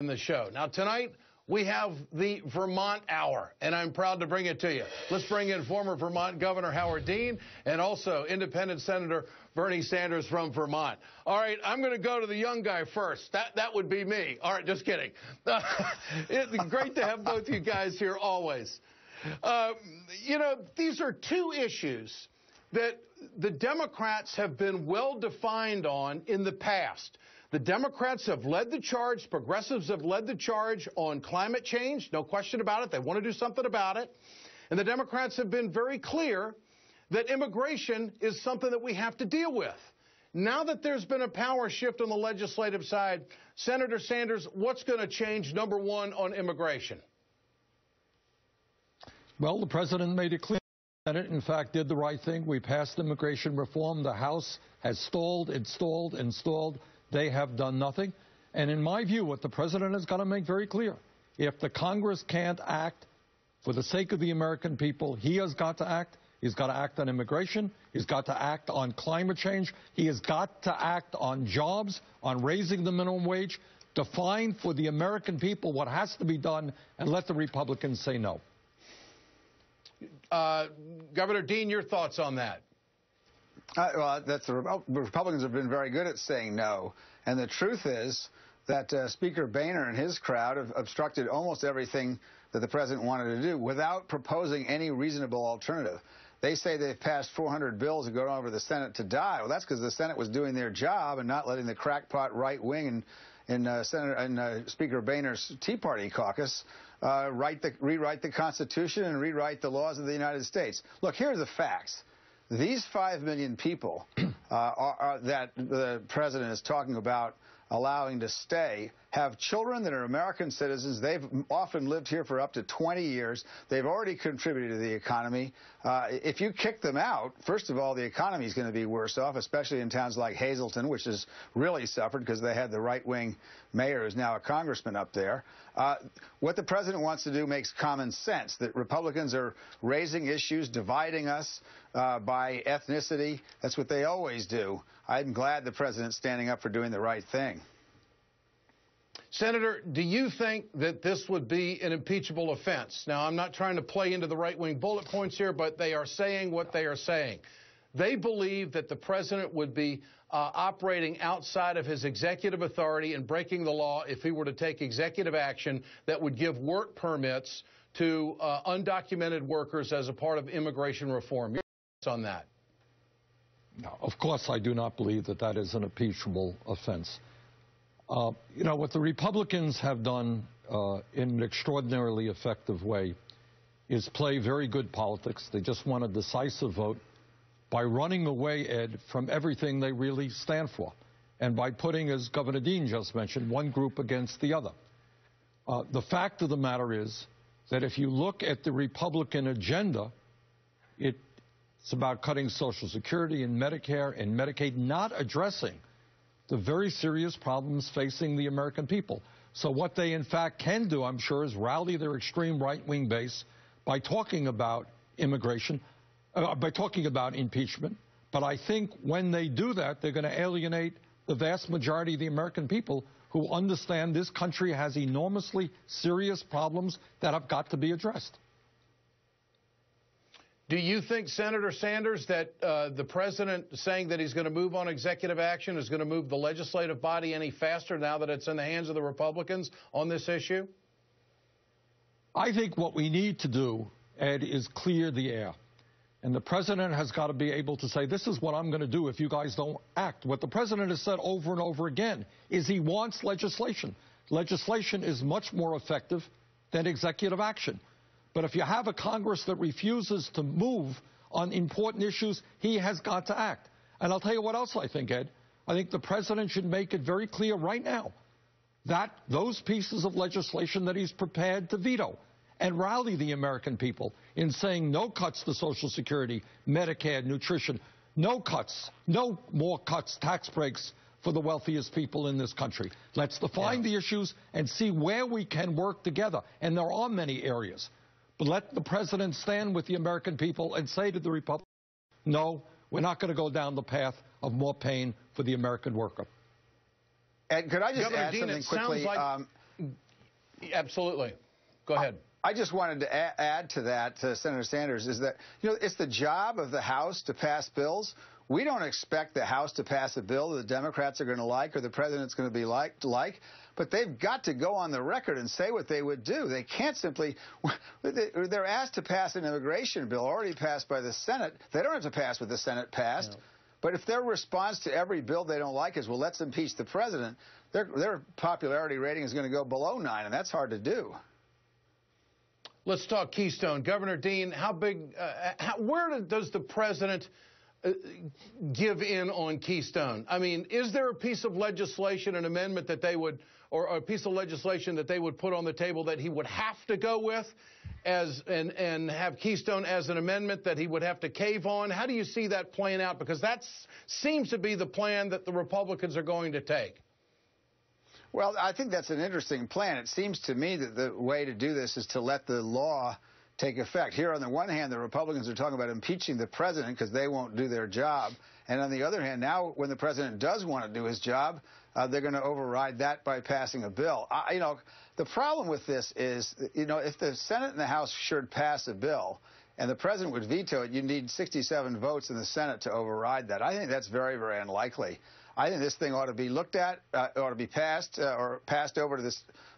in the show. Now, tonight, we have the Vermont Hour, and I'm proud to bring it to you. Let's bring in former Vermont Governor Howard Dean and also independent Senator Bernie Sanders from Vermont. All right, I'm going to go to the young guy first. That would be me. All right, just kidding. It's great to have both you guys here always. You know, these are two issues that the Democrats have been well defined on in the past. The Democrats have led the charge. Progressives have led the charge on climate change. No question about it. They want to do something about it. And the Democrats have been very clear that immigration is something that we have to deal with. Now that there's been a power shift on the legislative side, Senator Sanders, what's going to change, number one, on immigration? Well, the president made it clear. The Senate, in fact, did the right thing. We passed immigration reform. The House has stalled, installed. They have done nothing. And in my view, what the president has got to make very clear, if the Congress can't act for the sake of the American people, he has got to act. He's got to act on immigration. He's got to act on climate change. He has got to act on jobs, on raising the minimum wage, define for the American people what has to be done, and let the Republicans say no. Governor Dean, your thoughts on that? Well, the Republicans have been very good at saying no. And the truth is that Speaker Boehner and his crowd have obstructed almost everything that the president wanted to do without proposing any reasonable alternative. They say they've passed 400 bills and gone over the Senate to die. Well, that's because the Senate was doing their job and not letting the crackpot right wing in Speaker Boehner's Tea Party caucus rewrite the Constitution and rewrite the laws of the United States. Look, here are the facts. These 5 million people that the president is talking about allowing to stay have children that are American citizens. They've often lived here for up to 20 years. They've already contributed to the economy. If you kick them out, first of all, the economy is going to be worse off, especially in towns like Hazleton, which has really suffered because they had the right-wing mayor who's now a congressman up there. What the president wants to do makes common sense, that Republicans are raising issues, dividing us by ethnicity. That's what they always do. I'm glad the president's standing up for doing the right thing. Senator, do you think that this would be an impeachable offense? Now, I'm not trying to play into the right-wing bullet points here, but they are saying what they are saying. They believe that the president would be operating outside of his executive authority and breaking the law if he were to take executive action that would give work permits to undocumented workers as a part of immigration reform. Your thoughts on that? No, of course, I do not believe that that is an impeachable offense. You know, what the Republicans have done in an extraordinarily effective way is play very good politics. They just want a decisive vote by running away, Ed, from everything they really stand for, and by putting, as Governor Dean just mentioned, one group against the other. The fact of the matter is that if you look at the Republican agenda, it's about cutting Social Security and Medicare and Medicaid, not addressing the very serious problems facing the American people. So what they, in fact, can do, I'm sure, is rally their extreme right-wing base by talking about immigration, by talking about impeachment. But I think when they do that, they're going to alienate the vast majority of the American people who understand this country has enormously serious problems that have got to be addressed. Do you think, Senator Sanders, that the president saying that he's going to move on executive action is going to move the legislative body any faster now that it's in the hands of the Republicans on this issue? I think what we need to do, Ed, is clear the air. And the president has got to be able to say, this is what I'm going to do if you guys don't act. What the president has said over and over again is he wants legislation. Legislation is much more effective than executive action. But if you have a Congress that refuses to move on important issues, he has got to act. And I'll tell you what else I think, Ed. I think the president should make it very clear right now that those pieces of legislation that he's prepared to veto and rally the American people in saying no cuts to Social Security, Medicare, nutrition, no cuts, no more cuts, tax breaks for the wealthiest people in this country. Let's define the issues and see where we can work together. And there are many areas. But let the president stand with the American people and say to the Republicans, no, we're not going to go down the path of more pain for the American worker. And could I just add something quickly? Absolutely. Go ahead. I just wanted to add to that, Senator Sanders, is that, it's the job of the House to pass bills. We don't expect the House to pass a bill that the Democrats are going to like or the president's going to be like, but they've got to go on the record and say what they would do. They can't simply, they're asked to pass an immigration bill already passed by the Senate. They don't have to pass what the Senate passed. No. But if their response to every bill they don't like is, well, let's impeach the president, their popularity rating is going to go below 9, and that's hard to do. Let's talk Keystone. Governor Dean, how big, where does the president give in on Keystone? I mean, is there a piece of legislation, an amendment that they would, or a piece of legislation that they would put on the table that he would have to go with and have Keystone as an amendment that he would have to cave on? How do you see that playing out? Because that seems to be the plan that the Republicans are going to take. Well, I think that's an interesting plan. It seems to me that the way to do this is to let the law take effect. Here, on the one hand, the Republicans are talking about impeaching the president because they won't do their job. And on the other hand, now when the president does want to do his job, they're going to override that by passing a bill. The problem with this is, if the Senate and the House should pass a bill and the president would veto it, you need 67 votes in the Senate to override that. I think that's very, very unlikely. I think this thing ought to be looked at, ought to be passed or passed over to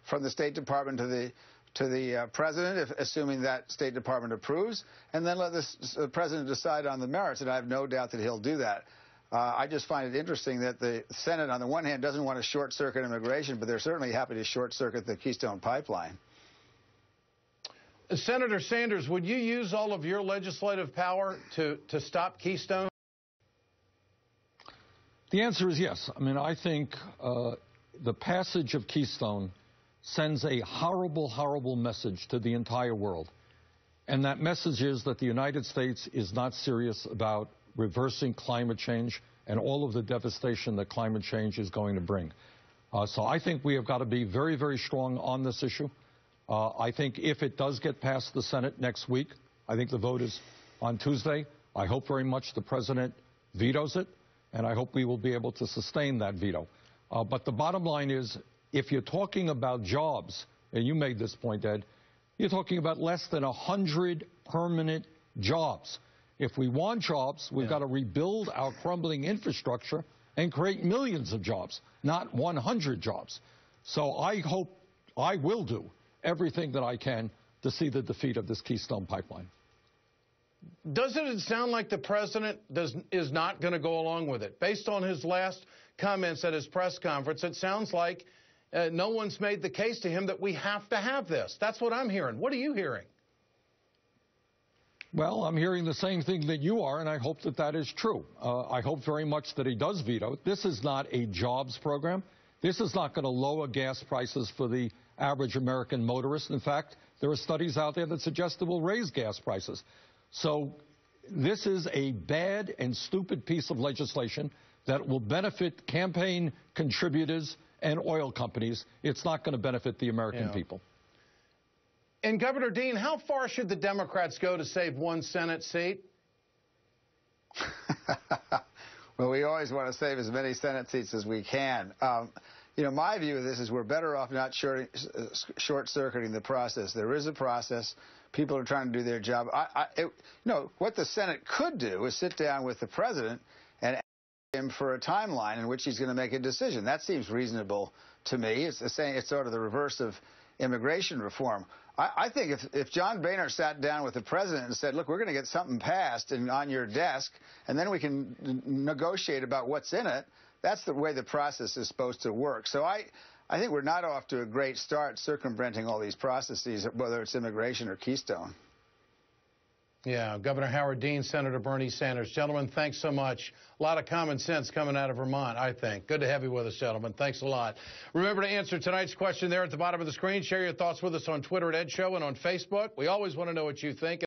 from the State Department to the president, assuming that State Department approves, and then let the president decide on the merits. And I have no doubt that he'll do that. I just find it interesting that the Senate, on the one hand, doesn't want to short-circuit immigration, but they're certainly happy to short-circuit the Keystone Pipeline. Senator Sanders, would you use all of your legislative power to stop Keystone? The answer is yes. I mean, I think the passage of Keystone sends a horrible, horrible message to the entire world. And that message is that the United States is not serious about reversing climate change and all of the devastation that climate change is going to bring. So I think we have got to be very, very strong on this issue. I think if it does get past the Senate next week, I think the vote is on Tuesday. I hope very much the president vetoes it, and I hope we will be able to sustain that veto. But the bottom line is, if you're talking about jobs, and you made this point, Ed, you're talking about less than 100 permanent jobs. If we want jobs, we've got to rebuild our crumbling infrastructure and create millions of jobs, not 100 jobs. So I hope I will do everything that I can to see the defeat of this Keystone Pipeline. Doesn't it sound like the president is not going to go along with it? Based on his last comments at his press conference, it sounds like no one's made the case to him that we have to have this. That's what I'm hearing. What are you hearing? Well, I'm hearing the same thing that you are, and I hope that that is true. I hope very much that he does veto it. This is not a jobs program. This is not going to lower gas prices for the average American motorist. In fact, there are studies out there that suggest it will raise gas prices. So this is a bad and stupid piece of legislation that will benefit campaign contributors and oil companies. It's not going to benefit the American people. And Governor Dean, how far should the Democrats go to save one Senate seat? Well, we always want to save as many Senate seats as we can. My view of this is we're better off not short-circuiting the process. There is a process. People are trying to do their job. What the Senate could do is sit down with the president and ask him for a timeline in which he's going to make a decision. That seems reasonable to me. It's sort of the reverse of immigration reform. I think if John Boehner sat down with the president and said, look, we're going to get something passed and on your desk, and then we can negotiate about what's in it, that's the way the process is supposed to work. So I think we're not off to a great start circumventing all these processes, whether it's immigration or Keystone. Yeah, Governor Howard Dean, Senator Bernie Sanders. Gentlemen, thanks so much. A lot of common sense coming out of Vermont, I think. Good to have you with us, gentlemen. Thanks a lot. Remember to answer tonight's question there at the bottom of the screen. Share your thoughts with us on Twitter at Ed Show and on Facebook. We always want to know what you think.